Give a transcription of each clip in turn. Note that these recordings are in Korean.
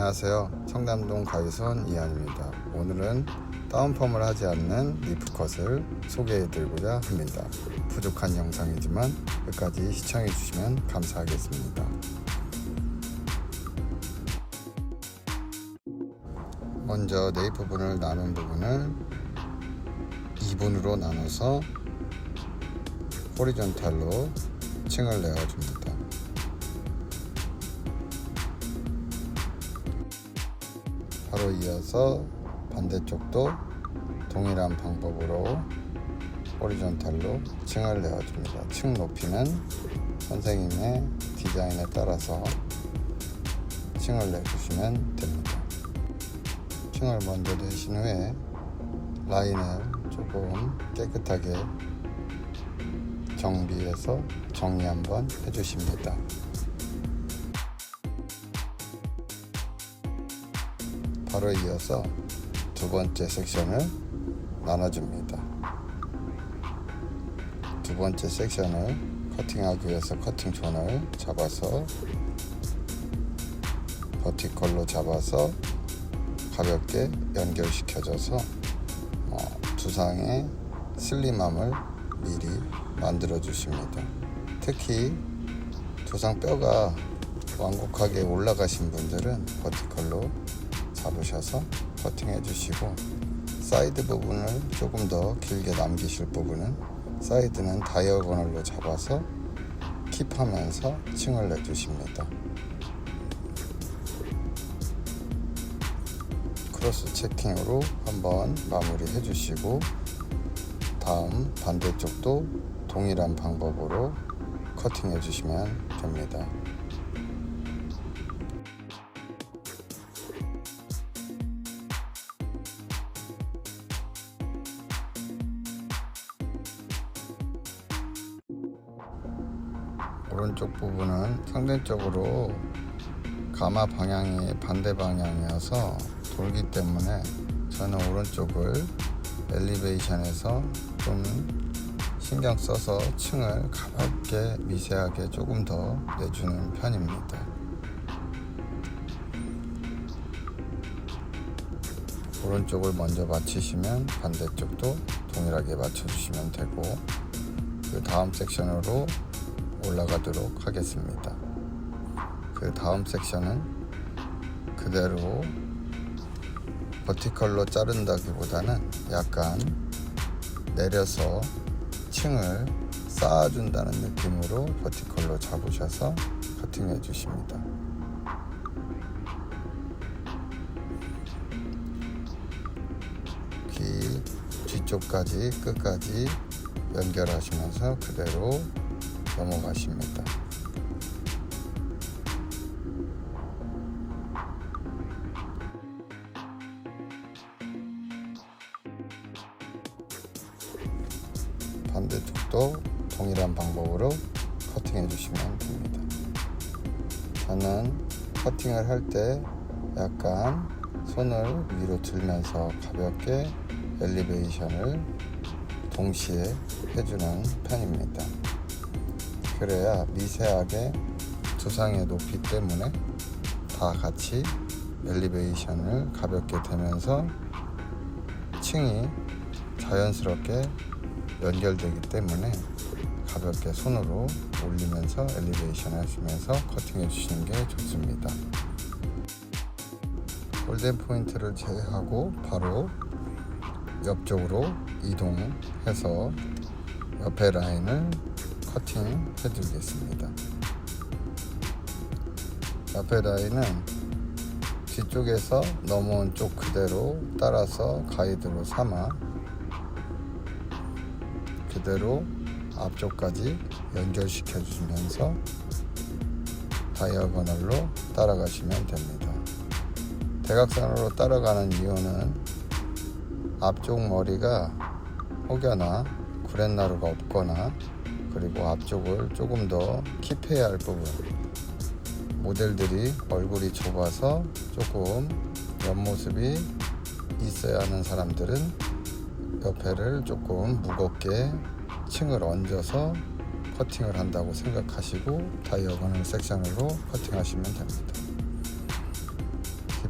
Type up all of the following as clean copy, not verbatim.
안녕하세요. 청담동 가위손 이한입니다. 오늘은 다운펌을 하지 않는 리프컷을 소개해드리고자 합니다. 부족한 영상이지만 끝까지 시청해주시면 감사하겠습니다. 먼저 네잎 부분을 나눈 부분을 2분으로 나눠서 호리존탈로 층을 내어줍니다. 바로 이어서 반대쪽도 동일한 방법으로 호리존탈로 층을 내어줍니다. 층 높이는 선생님의 디자인에 따라서 층을 내주시면 됩니다. 층을 먼저 내신 후에 라인을 조금 깨끗하게 정비해서 정리 한번 해주십니다. 바로 이어서 두 번째 섹션을 나눠줍니다. 두 번째 섹션을 커팅하기 위해서 커팅존을 잡아서 버티컬로 잡아서 가볍게 연결시켜줘서 두상의 슬림함을 미리 만들어 주십니다. 특히 두상 뼈가 완곡하게 올라가신 분들은 버티컬로 잡으셔서 커팅해 주시고, 사이드 부분을 조금 더 길게 남기실 부분은 사이드는 다이어고널로 잡아서 킵하면서 층을 내주십니다. 크로스 체킹으로 한번 마무리 해주시고, 다음 반대쪽도 동일한 방법으로 커팅해 주시면 됩니다. 오른쪽 부분은 상대적으로 가마 방향이 반대 방향이어서 돌기 때문에 저는 오른쪽을 엘리베이션에서 좀 신경 써서 층을 가볍게 미세하게 조금 더 내주는 편입니다. 오른쪽을 먼저 마치시면 반대쪽도 동일하게 맞춰주시면 되고, 그 다음 섹션으로 올라가도록 하겠습니다. 그 다음 섹션은 그대로 버티컬로 자른다기보다는 약간 내려서 층을 쌓아준다는 느낌으로 버티컬로 잡으셔서 커팅해 주십니다. 귀 뒤쪽까지 끝까지 연결하시면서 그대로 넘어가십니다. 반대쪽도 동일한 방법으로 커팅해 주시면 됩니다. 저는 커팅을 할 때 약간 손을 위로 들면서 가볍게 엘리베이션을 동시에 해주는 편입니다. 그래야 미세하게 두상의 높이 때문에 다 같이 엘리베이션을 가볍게 되면서 층이 자연스럽게 연결되기 때문에 가볍게 손으로 올리면서 엘리베이션 하시면서 커팅해 주시는 게 좋습니다. 골든 포인트를 제외하고 바로 옆쪽으로 이동해서 옆에 라인을 커팅 해주겠습니다. 옆에 라인은 뒤쪽에서 넘어온 쪽 그대로 따라서 가이드로 삼아 그대로 앞쪽까지 연결시켜 주시면서 다이어고널로 따라가시면 됩니다. 대각선으로 따라가는 이유는 앞쪽 머리가 혹여나 구렛나루가 없거나, 그리고 앞쪽을 조금 더 킵해야 할 부분, 모델들이 얼굴이 좁아서 조금 옆모습이 있어야 하는 사람들은 옆에를 조금 무겁게 층을 얹어서 커팅을 한다고 생각하시고 다이어고널 섹션으로 커팅하시면 됩니다.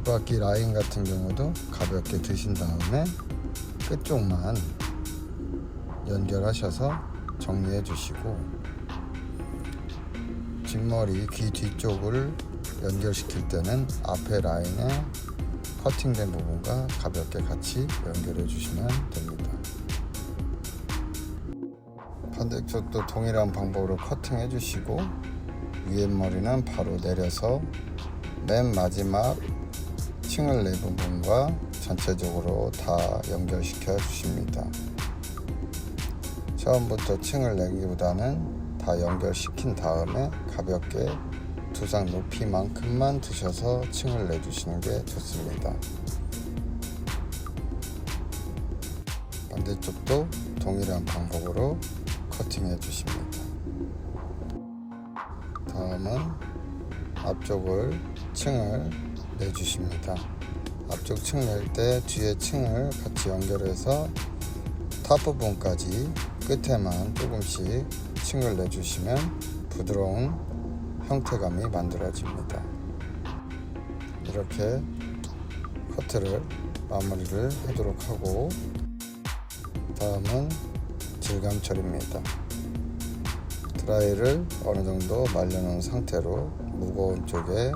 뒷바퀴 라인 같은 경우도 가볍게 드신 다음에 끝쪽만 연결하셔서 정리해 주시고, 뒷머리 귀 뒤쪽을 연결시킬 때는 앞에 라인에 커팅된 부분과 가볍게 같이 연결해 주시면 됩니다. 반대쪽도 동일한 방법으로 커팅해 주시고, 위에 머리는 바로 내려서 맨 마지막 층을 내 부분과 전체적으로 다 연결시켜 주십니다. 처음부터 층을 내기보다는 다 연결시킨 다음에 가볍게 두상 높이만큼만 드셔서 층을 내주시는 게 좋습니다. 반대쪽도 동일한 방법으로 커팅해 주십니다. 다음은 앞쪽을 층을 내주십니다. 앞쪽 층 낼 때 뒤에 층을 같이 연결해서 탑 부분까지 끝에만 조금씩 층을 내주시면 부드러운 형태감이 만들어집니다. 이렇게 커트를 마무리를 하도록 하고, 다음은 질감 처리입니다. 드라이를 어느 정도 말려놓은 상태로 무거운 쪽에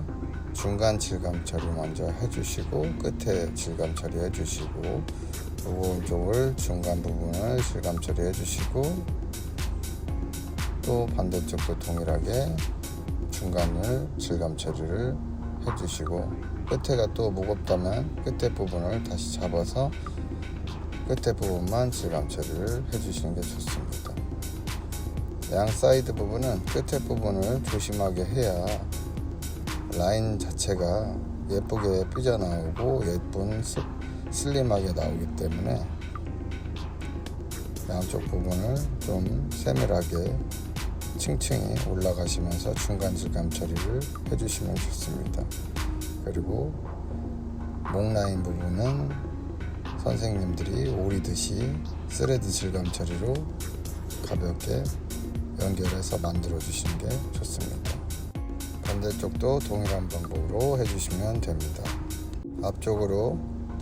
중간 질감 처리 먼저 해주시고, 끝에 질감 처리 해주시고, 무거운 쪽을 중간 부분을 질감 처리 해주시고, 또 반대쪽도 동일하게 중간을 질감 처리를 해주시고, 끝에가 또 무겁다면 끝에 부분을 다시 잡아서 끝에 부분만 질감 처리를 해주시는 게 좋습니다. 양 사이드 부분은 끝에 부분을 조심하게 해야 라인 자체가 예쁘게 삐져나오고 예쁜 슬림하게 나오기 때문에 양쪽 부분을 좀 세밀하게 층층이 올라가시면서 중간 질감 처리를 해주시면 좋습니다. 그리고 목 라인 부분은 선생님들이 오리듯이 스레드 질감 처리로 가볍게 연결해서 만들어 주시는 게 좋습니다. 반대쪽도 동일한 방법으로 해주시면 됩니다. 앞쪽으로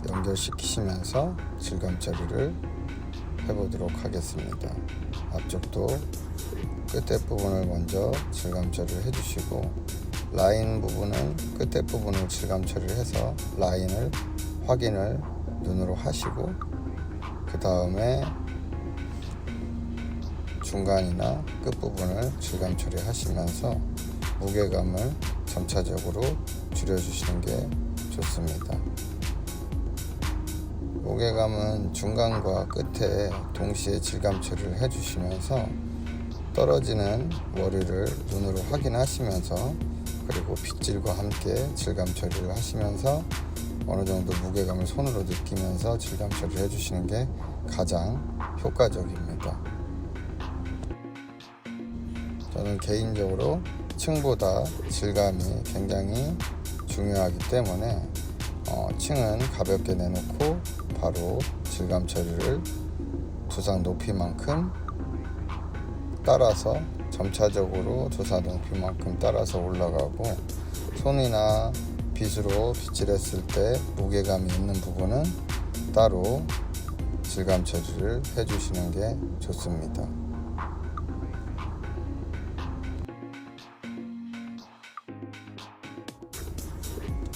연결시키시면서 질감 처리를 해보도록 하겠습니다. 앞쪽도 끝에 부분을 먼저 질감 처리를 해주시고, 라인 부분은 끝에 부분을 질감 처리를 해서 라인을 확인을 눈으로 하시고, 그 다음에 중간이나 끝부분을 질감 처리하시면서 무게감을 점차적으로 줄여주시는 게 좋습니다. 무게감은 중간과 끝에 동시에 질감 처리를 해주시면서 떨어지는 머리를 눈으로 확인하시면서, 그리고 빗질과 함께 질감 처리를 하시면서 어느 정도 무게감을 손으로 느끼면서 질감 처리를 해주시는 게 가장 효과적입니다. 저는 개인적으로 층보다 질감이 굉장히 중요하기 때문에 층은 가볍게 내놓고 바로 질감 처리를 두상 높이만큼 따라서 점차적으로 두상 높이만큼 따라서 올라가고, 손이나 빗으로 빗질했을 때 무게감이 있는 부분은 따로 질감 처리를 해주시는 게 좋습니다.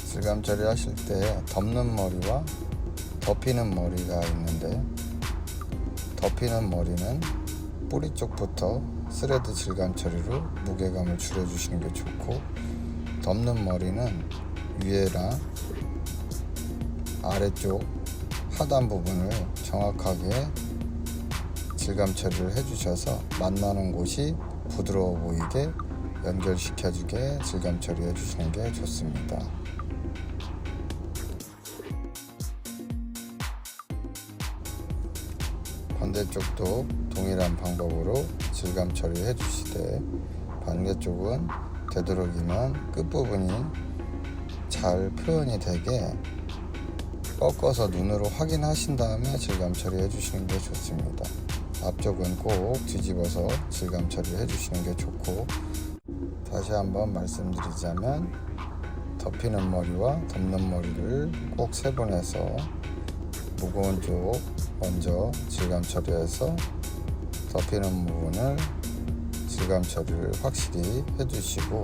질감 처리 하실 때 덮는 머리와 덮이는 머리가 있는데, 덮이는 머리는 뿌리 쪽부터 스레드 질감 처리로 무게감을 줄여주시는 게 좋고, 덮는 머리는 위에나 아래쪽 하단 부분을 정확하게 질감 처리를 해주셔서 만나는 곳이 부드러워 보이게 연결시켜주게 질감 처리해 주시는 게 좋습니다. 반대쪽도 동일한 방법으로 질감 처리해 주시되, 반대쪽은 되도록이면 끝부분이 잘 표현이 되게 꺾어서 눈으로 확인하신 다음에 질감 처리해 주시는 게 좋습니다. 앞쪽은 꼭 뒤집어서 질감 처리해 주시는 게 좋고, 다시 한번 말씀드리자면 덮이는 머리와 덮는 머리를 꼭 세분해서 무거운 쪽 먼저 질감 처리해서 덮이는 부분을 질감 처리를 확실히 해주시고,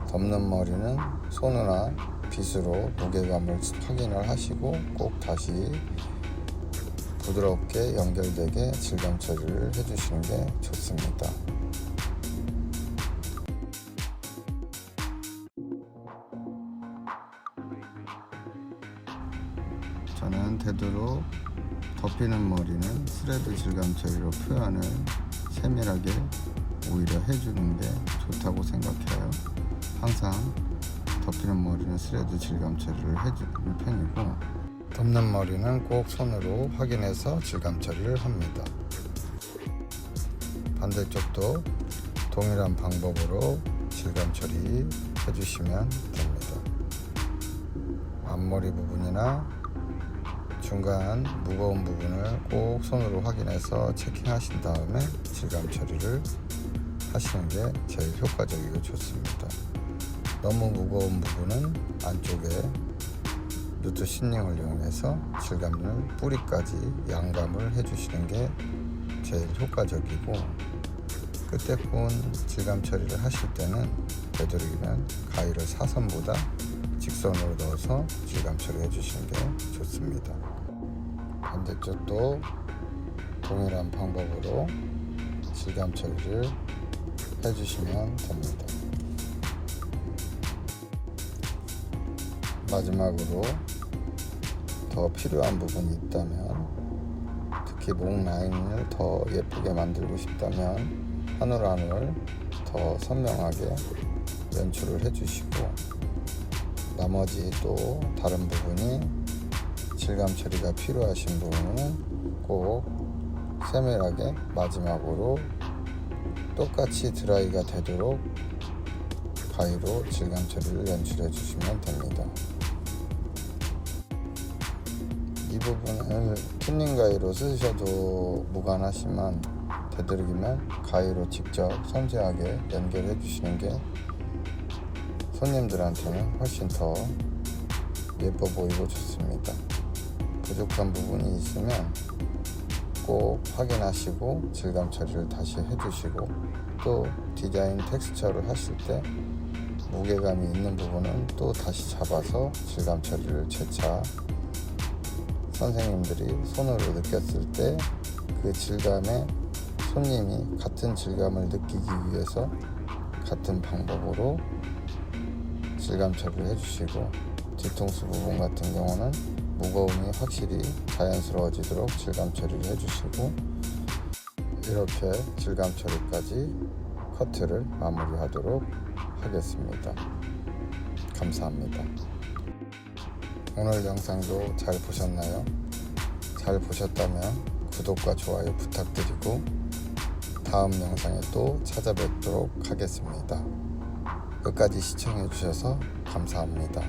덮는 머리는 손이나 빗으로 무게감을 확인을 하시고 꼭 다시 부드럽게 연결되게 질감 처리를 해주시는 게 좋습니다. 저는 되도록 덮이는 머리는 스레드 질감 처리로 표현을 세밀하게 오히려 해주는 게 좋다고 생각해요. 항상 덮이는 머리는 스레드 질감 처리를 해주는 편이고, 덮는 머리는 꼭 손으로 확인해서 질감 처리를 합니다. 반대쪽도 동일한 방법으로 질감 처리 해주시면 됩니다. 앞머리 부분이나 중간 무거운 부분을 꼭 손으로 확인해서 체킹하신 다음에 질감 처리를 하시는 게 제일 효과적이고 좋습니다. 너무 무거운 부분은 안쪽에 누트 시닝을 이용해서 질감을 뿌리까지 양감을 해주시는 게 제일 효과적이고, 끝에 부분 질감 처리를 하실 때는 되도록이면 가위를 사선보다 직선으로 넣어서 질감 처리해 주시는 게 좋습니다. 반대쪽도 동일한 방법으로 질감 처리를 해주시면 됩니다. 마지막으로 더 필요한 부분이 있다면, 특히 목 라인을 더 예쁘게 만들고 싶다면 한 올 한 올 더 선명하게 연출을 해주시고, 나머지 또 다른 부분이 질감 처리가 필요하신 부분은 꼭 세밀하게 마지막으로 똑같이 드라이가 되도록 가위로 질감 처리를 연출해 주시면 됩니다. 이 부분을 튜닝 가위로 쓰셔도 무관하지만 되도록이면 가위로 직접 섬세하게 연결해 주시는 게 손님들한테는 훨씬 더 예뻐 보이고 좋습니다. 부족한 부분이 있으면 꼭 확인하시고 질감 처리를 다시 해주시고, 또 디자인 텍스처를 하실 때 무게감이 있는 부분은 또 다시 잡아서 질감 처리를 재차 선생님들이 손으로 느꼈을 때 그 질감에 손님이 같은 질감을 느끼기 위해서 같은 방법으로 질감 처리를 해주시고, 뒤통수 부분 같은 경우는 무거움이 확실히 자연스러워지도록 질감 처리를 해주시고, 이렇게 질감 처리까지 커트를 마무리하도록 하겠습니다. 감사합니다. 오늘 영상도 잘 보셨나요? 잘 보셨다면 구독과 좋아요 부탁드리고 다음 영상에 또 찾아뵙도록 하겠습니다. 끝까지 시청해 주셔서 감사합니다.